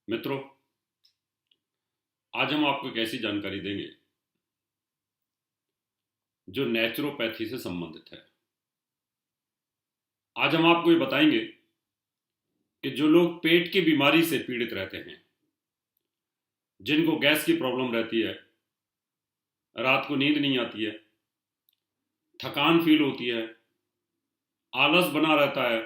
मित्रों, आज हम आपको एक ऐसी जानकारी देंगे जो नेचुरोपैथी से संबंधित है। आज हम आपको ये बताएंगे कि जो लोग पेट की बीमारी से पीड़ित रहते हैं, जिनको गैस की प्रॉब्लम रहती है, रात को नींद नहीं आती है, थकान फील होती है, आलस बना रहता है,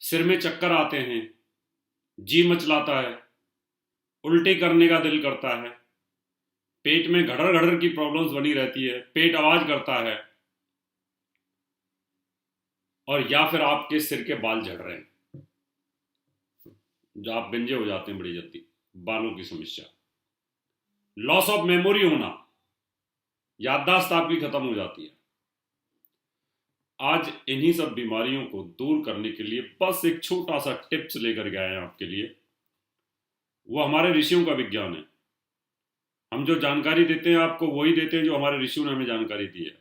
सिर में चक्कर आते हैं, जी मचलाता है, उल्टी करने का दिल करता है, पेट में घड़र घड़र की प्रॉब्लम्स बनी रहती है, पेट आवाज करता है, और या फिर आपके सिर के बाल झड़ रहे हैं, जो आप गंजे हो जाते हैं बड़ी जल्दी, बालों की समस्या, लॉस ऑफ मेमोरी होना, याददाश्त आपकी खत्म हो जाती है। आज इन्हीं सब बीमारियों को दूर करने के लिए बस एक छोटा सा टिप्स लेकर के आए हैं आपके लिए। वो हमारे ऋषियों का विज्ञान है। हम जो जानकारी देते हैं आपको वही देते हैं जो हमारे ऋषियों ने हमें जानकारी दी है।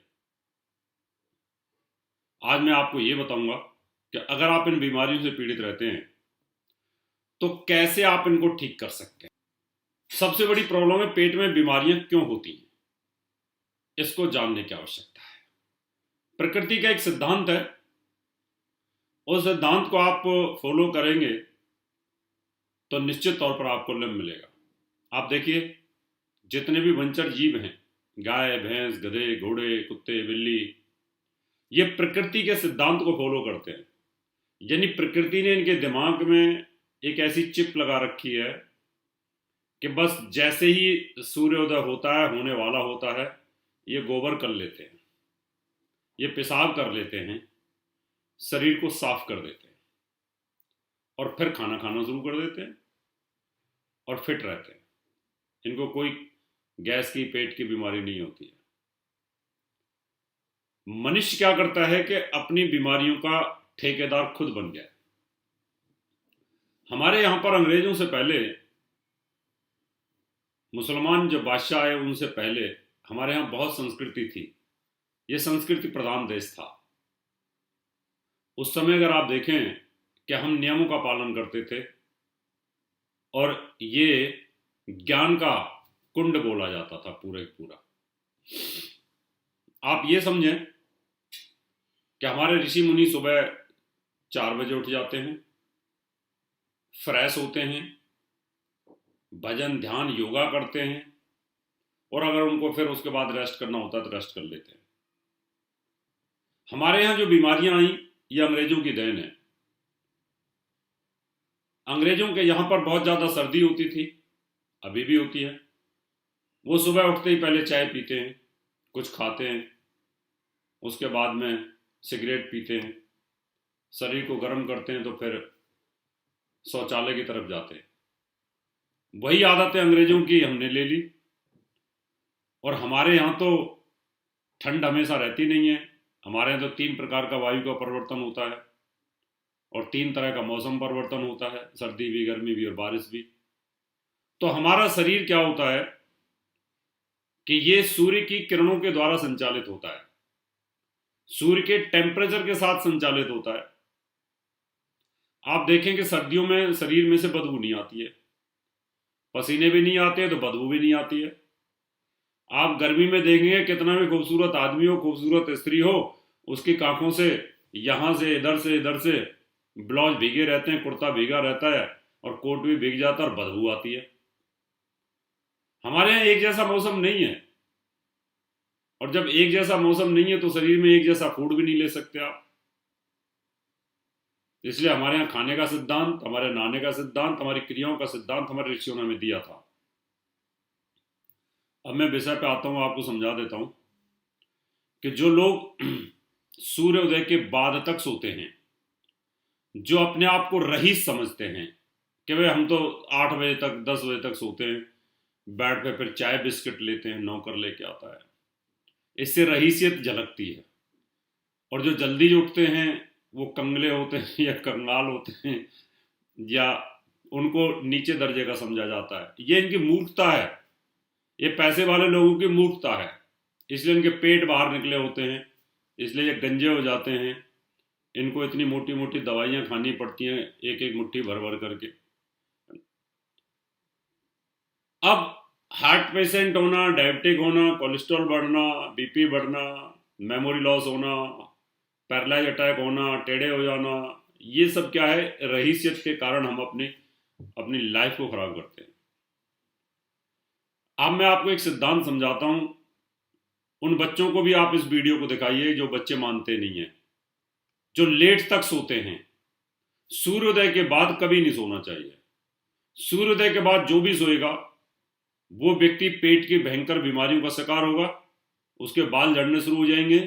आज मैं आपको ये बताऊंगा कि अगर आप इन बीमारियों से पीड़ित रहते हैं तो कैसे आप इनको ठीक कर सकते हैं। सबसे बड़ी प्रॉब्लम है पेट में बीमारियां क्यों होती हैं, इसको जानने की आवश्यकता है। प्रकृति का एक सिद्धांत है, उस सिद्धांत को आप फॉलो करेंगे तो निश्चित तौर पर आपको लाभ मिलेगा। आप देखिए, जितने भी वंचर जीव हैं, गाय, भैंस, गधे, घोड़े, कुत्ते, बिल्ली, ये प्रकृति के सिद्धांत को फॉलो करते हैं। यानी प्रकृति ने इनके दिमाग में एक ऐसी चिप लगा रखी है कि बस जैसे ही सूर्योदय होता है, होने वाला होता है, ये गोबर कर लेते हैं, ये पेशाब कर लेते हैं, शरीर को साफ कर देते हैं और फिर खाना खाना शुरू कर देते हैं और फिट रहते हैं। इनको कोई गैस की, पेट की बीमारी नहीं होती है। मनुष्य क्या करता है कि अपनी बीमारियों का ठेकेदार खुद बन गया है। हमारे यहां पर अंग्रेजों से पहले, मुसलमान जो बादशाह आए उनसे पहले हमारे यहां बहुत संस्कृति थी। यह संस्कृति प्रधान देश था। उस समय अगर आप देखें कि हम नियमों का पालन करते थे और ये ज्ञान का कुंड बोला जाता था पूरा पूरा। आप ये समझें कि हमारे ऋषि मुनि सुबह 4 बजे उठ जाते हैं, फ्रेश होते हैं, भजन, ध्यान, योगा करते हैं और अगर उनको फिर उसके बाद रेस्ट करना होता है तो रेस्ट कर लेते हैं। हमारे यहां जो बीमारियां आई ये अंग्रेजों की देन है। अंग्रेजों के यहां पर बहुत ज्यादा सर्दी होती थी, अभी भी होती है। वो सुबह उठते ही पहले चाय पीते हैं, कुछ खाते हैं, उसके बाद में सिगरेट पीते हैं, शरीर को गर्म करते हैं, तो फिर शौचालय की तरफ जाते हैं। वही आदतें अंग्रेजों की हमने ले ली। और हमारे यहाँ तो ठंड हमेशा रहती नहीं है। हमारे यहाँ तो 3 प्रकार का वायु का परिवर्तन होता है और 3 तरह का मौसम परिवर्तन होता है, सर्दी भी, गर्मी भी और बारिश भी। तो हमारा शरीर क्या होता है कि ये सूर्य की किरणों के द्वारा संचालित होता है, सूर्य के टेम्परेचर के साथ संचालित होता है। आप देखें कि सर्दियों में शरीर में से बदबू नहीं आती है, पसीने भी नहीं आते हैं तो बदबू भी नहीं आती है। आप गर्मी में देखेंगे कितना भी खूबसूरत आदमी हो, खूबसूरत स्त्री हो, उसकी आंखों से यहां से इधर से ब्लाउज भीगे रहते हैं, कुर्ता भीगा रहता है और कोट भी भीग जाता है और बदबू आती है। हमारे यहाँ एक जैसा मौसम नहीं है, और जब एक जैसा मौसम नहीं है तो शरीर में एक जैसा फूड भी नहीं ले सकते आप। इसलिए हमारे यहाँ खाने का सिद्धांत, हमारे नहाने का सिद्धांत, हमारी क्रियाओं का सिद्धांत हमारे ऋषियों ने हमें दिया था। अब मैं विषय पे आता हूं, आपको समझा देता हूं कि जो लोग सूर्योदय के बाद तक सोते हैं, जो अपने आप को रईस समझते हैं कि भाई हम तो 8 बजे तक, 10 बजे तक सोते हैं, बेड पे फिर चाय बिस्किट लेते हैं, नौकर लेके आता है, इससे रईसियत झलकती है। और जो जल्दी उठते हैं वो कंगले होते हैं या कंगाल होते हैं, या उनको नीचे दर्जे का समझा जाता है। ये इनकी मूर्खता है, ये पैसे वाले लोगों की मूर्खता है। इसलिए इनके पेट बाहर निकले होते हैं, इसलिए ये गंजे हो जाते हैं। इनको इतनी मोटी मोटी दवाइयाँ खानी पड़ती हैं, एक एक मुट्ठी भर भर करके। अब हार्ट पेशेंट होना, डायबिटिक होना, कोलेस्ट्रॉल बढ़ना, बीपी बढ़ना, मेमोरी लॉस होना, पैरालाइज अटैक होना, टेढ़े हो जाना, ये सब क्या है, रहीसियत के कारण हम अपनी अपनी लाइफ को खराब करते हैं। अब मैं आपको एक सिद्धांत समझाता हूं। उन बच्चों को भी आप इस वीडियो को दिखाइए जो बच्चे मानते नहीं हैं, जो लेट तक सोते हैं। सूर्योदय के बाद कभी नहीं सोना चाहिए। सूर्योदय के बाद जो भी सोएगा वो व्यक्ति पेट की भयंकर बीमारियों का शिकार होगा। उसके बाल झड़ने शुरू हो जाएंगे,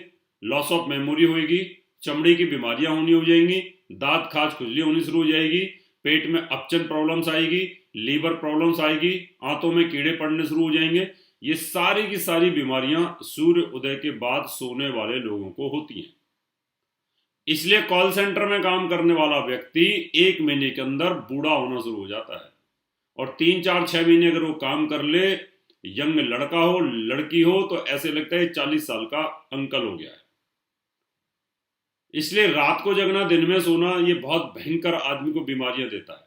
लॉस ऑफ मेमोरी होगी, चमड़ी की बीमारियां होनी हो जाएंगी, दांत खाज खुजली होनी शुरू हो जाएगी, पेट में अपचन प्रॉब्लम्स आएगी, लीवर प्रॉब्लम्स आएगी, आंतों में कीड़े पड़ने शुरू हो जाएंगे। ये सारी की सारी बीमारियां सूर्य उदय के बाद सोने वाले लोगों को होती हैं। इसलिए कॉल सेंटर में काम करने वाला व्यक्ति 1 महीने के अंदर बूढ़ा होना शुरू हो जाता है, और 3, 4, 6 महीने अगर वो काम कर ले, यंग लड़का हो लड़की हो, तो ऐसे लगता है 40 साल का अंकल हो गया है। इसलिए रात को जगना, दिन में सोना, ये बहुत भयंकर आदमी को बीमारियां देता है।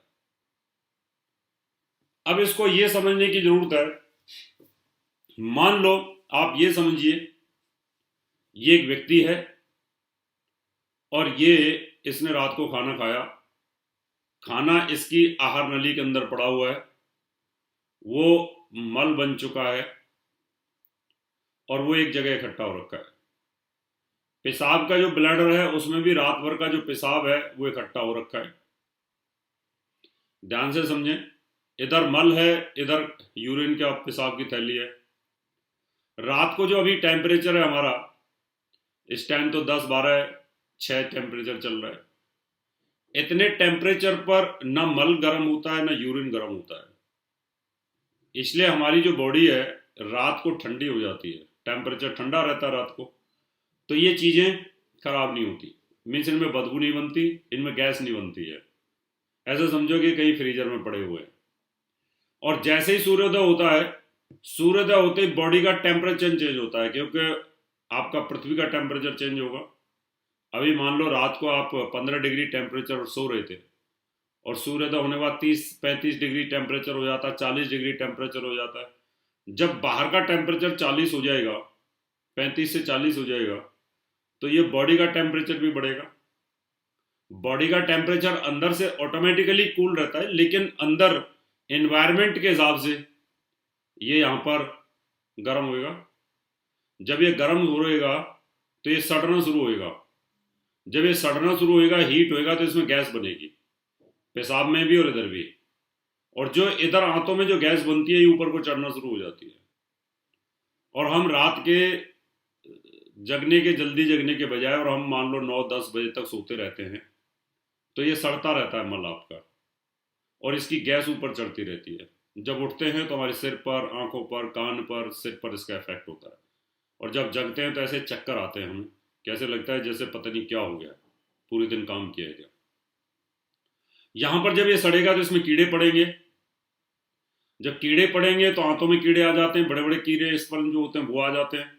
अब इसको ये समझने की जरूरत है। मान लो आप ये समझिए, ये एक व्यक्ति है और ये इसने रात को खाना खाया, खाना इसकी आहार नली के अंदर पड़ा हुआ है, वो मल बन चुका है और वो एक जगह इकट्ठा हो रखा है। पेशाब का जो ब्लैडर है उसमें भी रात भर का जो पेशाब है वो इकट्ठा हो रखा है। ध्यान से समझें, इधर मल है, इधर यूरिन का पेशाब की थैली है। रात को जो अभी टेम्परेचर है हमारा, इस टाइम तो 10, 12, 6 टेम्परेचर चल रहा है। इतने टेम्परेचर पर ना मल गर्म होता है ना यूरिन गर्म होता है। इसलिए हमारी जो बॉडी है रात को ठंडी हो जाती है, टेम्परेचर ठंडा रहता है रात को, तो ये चीज़ें खराब नहीं होती। मीन्स इनमें बदबू नहीं बनती, इनमें गैस नहीं बनती है। ऐसा समझो कि कहीं फ्रीजर में पड़े हुए हैं। और जैसे ही सूर्योदय होता है, सूर्योदय होते ही बॉडी का टेम्परेचर चेंज होता है, क्योंकि आपका पृथ्वी का टेम्परेचर चेंज होगा। अभी मान लो रात को आप 15 डिग्री टेम्परेचर सो रहे थे, और सूर्योदय होने के बाद 30-35 डिग्री टेम्परेचर हो जाता है, 40 डिग्री टेम्परेचर हो जाता है। जब बाहर का टेम्परेचर 40 हो जाएगा, 35 से 40 हो जाएगा, तो ये बॉडी का टेम्परेचर भी बढ़ेगा। बॉडी का टेम्परेचर अंदर से ऑटोमेटिकली कूल रहता है, लेकिन अंदर एनवायरनमेंट के हिसाब से ये यहाँ पर गर्म होएगा। जब ये गर्म हो रहेगा तो ये सड़ना शुरू होएगा। जब ये सड़ना शुरू होएगा, हीट होएगा, तो इसमें गैस बनेगी, पेशाब में भी और इधर भी। और जो इधर आंतों में जो गैस बनती है ये ऊपर को चढ़ना शुरू हो जाती है। और हम रात के जल्दी जगने के बजाय, और हम मान लो 9-10 बजे तक सोते रहते हैं, तो ये सड़ता रहता है मल आपका, और इसकी गैस ऊपर चढ़ती रहती है। जब उठते हैं तो हमारे सिर पर, आंखों पर, कान पर, सिर पर इसका इफेक्ट होता है। और जब जगते हैं तो ऐसे चक्कर आते हैं हमें, कैसे लगता है जैसे पता नहीं क्या हो गया, पूरे दिन काम किया है क्या। यहां पर जब ये सड़ेगा तो इसमें कीड़े पड़ेंगे। जब कीड़े पड़ेंगे तो आंतों में कीड़े आ जाते हैं, बड़े बड़े कीड़े, स्पर्म जो होते हैं वो आ जाते हैं।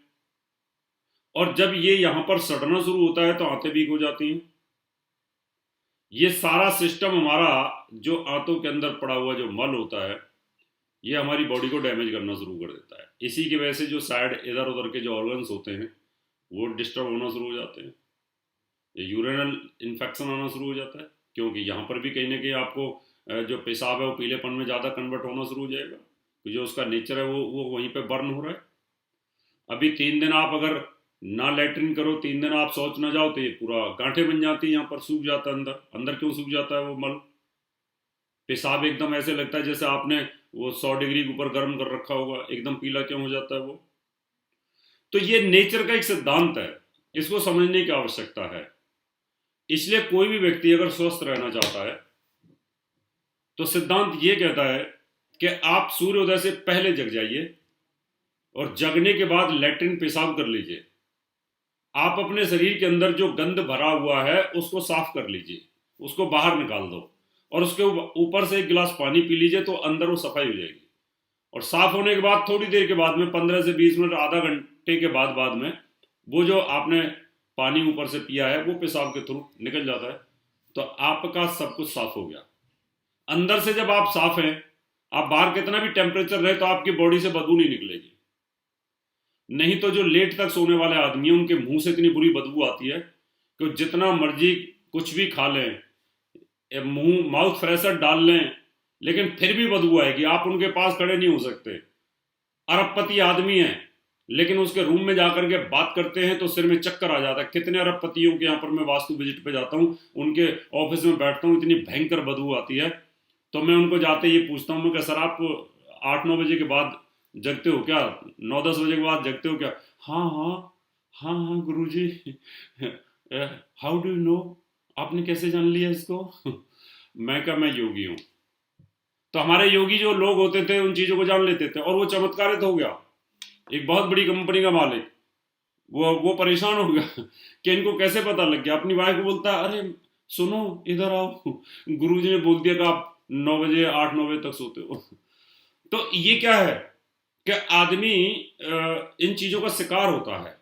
और जब ये यहां पर सड़ना शुरू होता है तो आंतें वीक हो जाती हैं। ये सारा सिस्टम हमारा, जो आंतों के अंदर पड़ा हुआ जो मल होता है, ये हमारी बॉडी को डैमेज करना शुरू कर देता है। इसी की वजह से जो साइड इधर उधर के जो ऑर्गन्स होते हैं वो डिस्टर्ब होना शुरू हो जाते हैं। ये यूरिनल इन्फेक्शन आना शुरू हो जाता है, क्योंकि यहाँ पर भी कहीं ना कहीं आपको जो पेशाब है वो पीलेपन में ज़्यादा कन्वर्ट होना शुरू हो जाएगा, तो जो उसका नेचर है वो वहीं पे बर्न हो रहा है। अभी 3 दिन आप अगर ना लेटरिन करो, 3 दिन आप शौच ना जाओ, तो ये पूरा गांठें बन जाती है, यहाँ पर सूख जाता है अंदर। अंदर क्यों सूख जाता है वो मल? पेशाब एकदम ऐसे लगता है जैसे आपने वो 100 डिग्री के ऊपर गर्म कर रखा होगा, एकदम पीला क्यों हो जाता है वो? तो ये नेचर का एक सिद्धांत है, इसको समझने की आवश्यकता है। इसलिए कोई भी व्यक्ति अगर स्वस्थ रहना चाहता है तो सिद्धांत ये कहता है कि आप सूर्योदय से पहले जग जाइए, और जगने के बाद लैट्रिन पेशाब कर लीजिए। आप अपने शरीर के अंदर जो गंद भरा हुआ है उसको साफ कर लीजिए, उसको बाहर निकाल दो, और उसके ऊपर से 1 गिलास पानी पी लीजिए, तो अंदर वो सफाई हो जाएगी। और साफ होने के बाद थोड़ी देर के बाद में, 15 से 20 मिनट, आधा घंटे के बाद में वो जो आपने पानी ऊपर से पिया है वो पेशाब के थ्रू निकल जाता है, तो आपका सब कुछ साफ हो गया। अंदर से जब आप साफ हैं, आप बाहर कितना भी टेम्परेचर रहे तो आपकी बॉडी से बदबू नहीं निकलेगी। नहीं तो जो लेट तक सोने वाले आदमी हैं उनके मुंह से इतनी बुरी बदबू आती है कि जितना मर्जी कुछ भी खा लें, मुंह माउथ फ्रेशर डाल लें, लेकिन फिर भी बदबू आएगी। आप उनके पास खड़े नहीं हो सकते। अरबपति आदमी है लेकिन उसके रूम में जाकर के बात करते हैं तो सिर में चक्कर आ जाता है। कितने अरबपतियों के यहाँ पर मैं वास्तु विजिट पे जाता हूँ, उनके ऑफिस में बैठता हूँ, इतनी भयंकर बदबू आती है। तो मैं उनको जाते ये पूछता हूँ, मैं सर आप 8-9 बजे के बाद जगते हो क्या, 9-10 बजे के बाद जगते हो क्या? हाँ हाँ हाँ हाँ गुरुजी। हाउ डू यू नो, आपने कैसे जान लिया इसको? मैं क्या, मैं योगी हूँ। तो हमारे योगी जो लोग होते थे उन चीजों को जान लेते थे। और वो चमत्कारित हो गया, एक बहुत बड़ी कंपनी का मालिक, वो परेशान हो गया कि इनको कैसे पता लग गया। अपनी वाइफ को बोलता है, अरे सुनो इधर आओ, गुरुजी ने बोल दिया कि आप 9 बजे 8-9 बजे तक सोते हो। तो ये क्या है कि आदमी इन चीजों का शिकार होता है।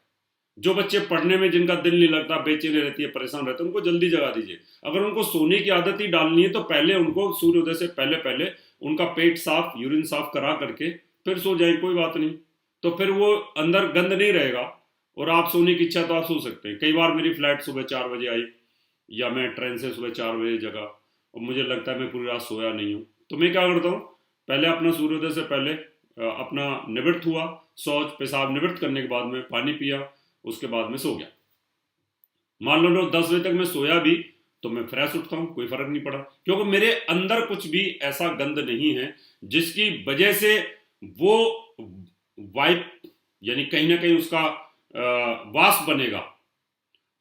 जो बच्चे पढ़ने में जिनका दिल नहीं लगता, बेचैनी रहती है, परेशान रहते हैं, उनको जल्दी जगा दीजिए। अगर उनको सोने की आदत ही डालनी है तो पहले उनको सूर्योदय से पहले पहले उनका पेट साफ, यूरिन साफ करा करके फिर सो जाए, कोई बात नहीं। तो फिर वो अंदर गंद नहीं रहेगा और आप सोने की इच्छा तो आप सो सकते हैं। कई बार मेरी फ्लाइट सुबह 4 बजे आई या मैं ट्रेन से सुबह 4 बजे जगा और मुझे लगता है मैं पूरी रात सोया नहीं हूँ, तो मैं क्या करता हूँ, पहले अपना सूर्योदय से पहले अपना निवृत्त हुआ, शौच पेशाब निवृत्त करने के बाद में पानी पिया, उसके बाद में सो गया। मान लो 10 बजे तक मैं सोया भी तो मैं फ्रेश उठता हूँ, कोई फर्क नहीं पड़ा, क्योंकि मेरे अंदर कुछ भी ऐसा गंद नहीं है जिसकी वजह से वो वाइप यानी कहीं ना कहीं उसका वाष्प बनेगा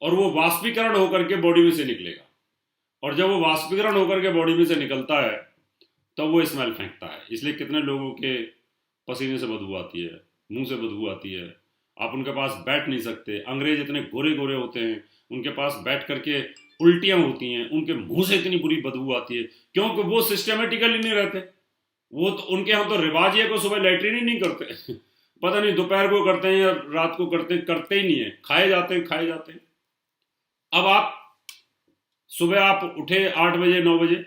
और वो वाष्पीकरण होकर के बॉडी में से निकलेगा। और जब वो वाष्पीकरण होकर के बॉडी में से निकलता है तो वो स्मेल फेंकता है। इसलिए कितने लोगों के पसीने से बदबू आती है, मुंह से बदबू आती है, आप उनके पास बैठ नहीं सकते। अंग्रेज इतने गोरे गोरे होते हैं, उनके पास बैठ करके उल्टियां होती हैं, उनके मुंह से इतनी बुरी बदबू आती है, क्योंकि वो सिस्टमेटिकली नहीं रहते। वो तो उनके यहाँ तो रिवाज है को सुबह लैट्रिन ही नहीं करते पता नहीं दोपहर को करते हैं या रात को करते ही नहीं है, खाए जाते हैं। अब आप सुबह आप उठे 8 बजे 9 बजे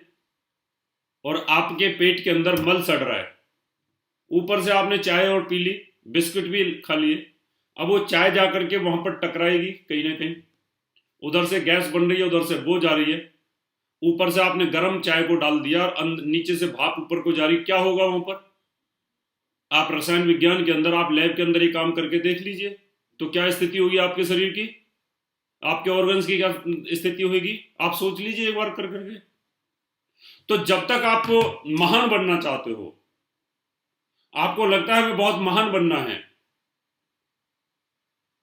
और आपके पेट के अंदर मल सड़ रहा है, ऊपर से आपने चाय और पी ली, बिस्किट भी खा लिए। अब वो चाय जाकर के वहां पर टकराएगी कहीं ना कहीं, उधर से गैस बन रही है, उधर से वो जा रही है, ऊपर से आपने गर्म चाय को डाल दिया और नीचे से भाप ऊपर को जा रही। क्या होगा वहां पर? आप रसायन विज्ञान के अंदर, आप लैब के अंदर ही काम करके देख लीजिए तो क्या स्थिति होगी आपके शरीर की, आपके ऑर्गन्स की क्या स्थिति होगी, आप सोच लीजिए एक बार कर करके। तो जब तक आप महान बनना चाहते हो, आपको लगता है हमें बहुत महान बनना है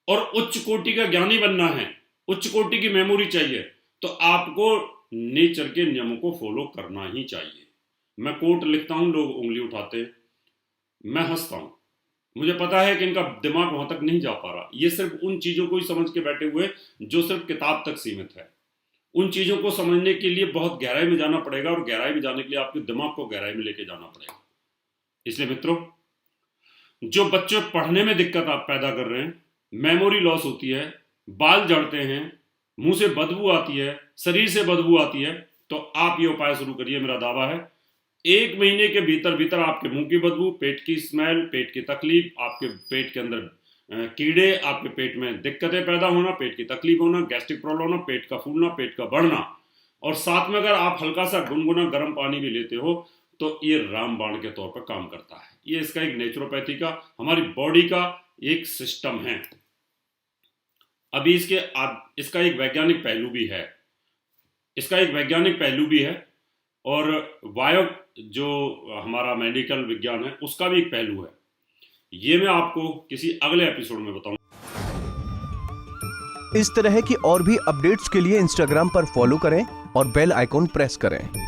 और उच्च कोटि का ज्ञानी बनना है, उच्च कोटि की मेमोरी चाहिए, तो आपको नेचर के नियमों को फॉलो करना ही चाहिए। मैं कोट लिखता हूं, लोग उंगली उठाते हैं, मैं हंसता हूं, मुझे पता है कि इनका दिमाग वहां तक नहीं जा पा रहा। ये सिर्फ उन चीजों को ही समझ के बैठे हुए जो सिर्फ किताब तक सीमित है। उन चीजों को समझने के लिए बहुत गहराई में जाना पड़ेगा और गहराई में जाने के लिए आपके दिमाग को गहराई में लेके जाना पड़ेगा। इसलिए मित्रों, जो बच्चे पढ़ने में दिक्कत आप पैदा कर रहे हैं, मेमोरी लॉस होती है, बाल झड़ते हैं, मुंह से बदबू आती है, शरीर से बदबू आती है, तो आप ये उपाय शुरू करिए। मेरा दावा है 1 महीने के भीतर भीतर आपके मुंह की बदबू, पेट की स्मेल, पेट की तकलीफ, आपके पेट के अंदर कीड़े, आपके पेट में दिक्कतें पैदा होना, पेट की तकलीफ होना, गैस्ट्रिक प्रॉब्लम होना, पेट का फूलना, पेट का बढ़ना, और साथ में अगर आप हल्का सा गुनगुना गर्म पानी भी लेते हो तो ये रामबाण के तौर पर काम करता है। ये इसका एक नेचुरोपैथी का, हमारी बॉडी का एक सिस्टम है। अभी इसका एक वैज्ञानिक पहलू भी है, और वायो जो हमारा मेडिकल विज्ञान है उसका भी एक पहलू है। ये मैं आपको किसी अगले एपिसोड में बताऊंगा। इस तरह की और भी अपडेट्स के लिए इंस्टाग्राम पर फॉलो करें और बेल आइकॉन प्रेस करें।